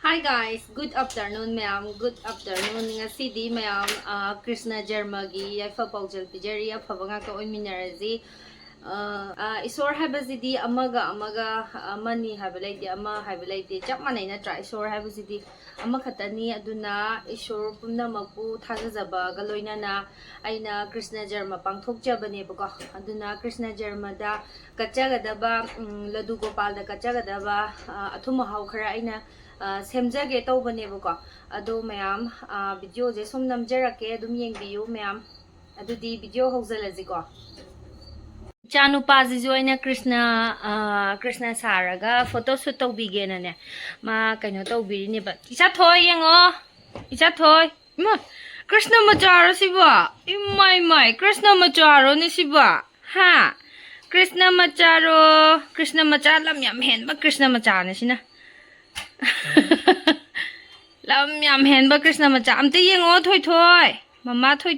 Hi guys, good afternoon ma'am. Good afternoon. Ngasi ma'am Krishna Janmashtmi yafa paujal pijari afaba ngaka oiminarazi. Isor habasidi amaga amani habalai ama habalai chap manai natra isor habasidi amakhatani aduna isor pumna mapu thajajaba galoinana aina Krishna Janma pangthokjabane bako aduna Krishna Janmada kachagadaba ladu gopalda kachagadaba athuma hau khara aina semjage tawbanebako ado mayam video je sum namjarake adum yengbiyu mayam adudi video hojalaji Chanu pazi joina Krishna saraga photo shoot tawbige na ne ma kaino tawbiri ne ba icha thoi yengo icha thoi ma Krishna macharo siba imai Krishna macharo ne siba ha Krishna macha lam yam hen ba Krishna macha ne sina lam yam hen ba Krishna macha amte yengo thoi mama thoi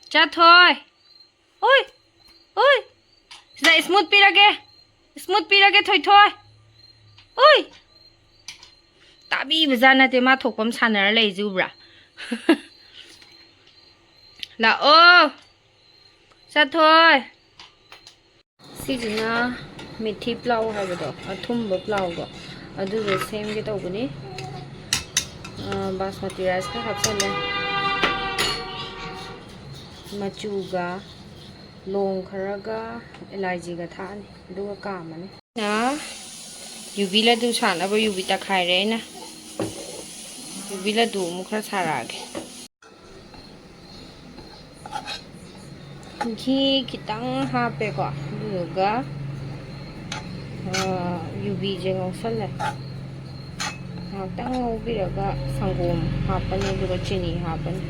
cha thoi Oi, sida smooth pirage thoi. Oi, tabi bazana te ma thokpam sanara leijubra. La o, sa thoi. Sijina mithi plau habado, athumba plau go. Adu the same ge tawbani. Basmati rice ka hapsale. Machuga long kharaga elaiji ga thani duga kamani na yubi la du sana ba yubi ta khai re na yubi la du mu khara sarage घी खितंग हापे को दुगा yubi je ngosal le tang ubiraga sangom hapani duga chini hapani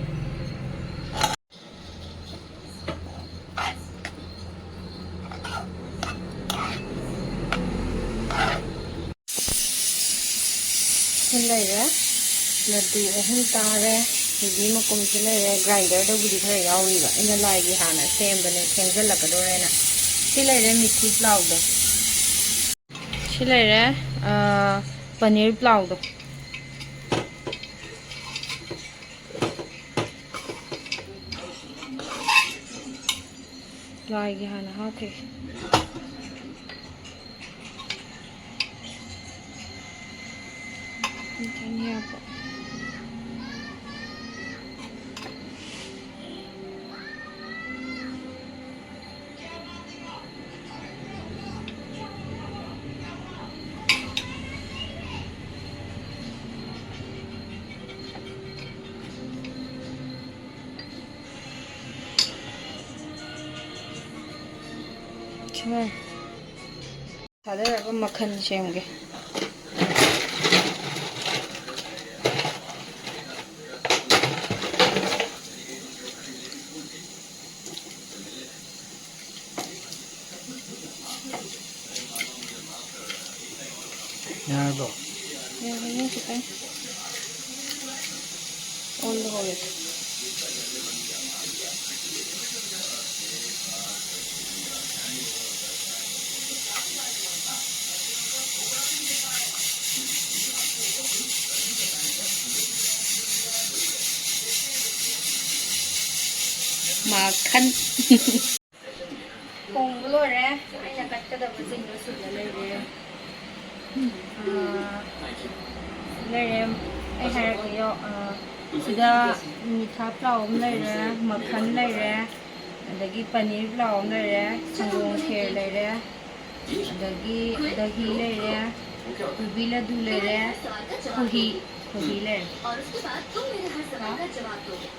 Later, let's do a hintare, the Makum grinder, the woody very olive, in the lagi hana, same when it can get like a dorena. She later me keep louder. She later, paneer plow. Lagi hana, okay. Tanya po. Chua. Sada ra makhan semge. Yarbo. Ini kita on the whole. Makan. Kung belum ay nakat kada bazin do sudah lagi. Lere ay harap yo sudah mitha plau lere makan lere adagi paneer plau lere sangong kher lere adagi dahi lere ubila du lere kohi lere और उसके बाद तुम मेरे हर सवाल का जवाब दोगे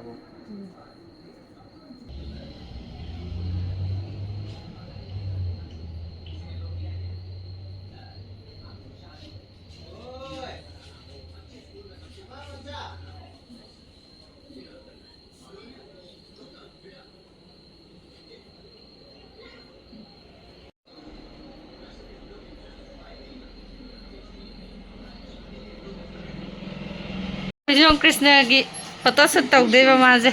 Yabo. Yung Krishna gi photoshoot tawdeba maje.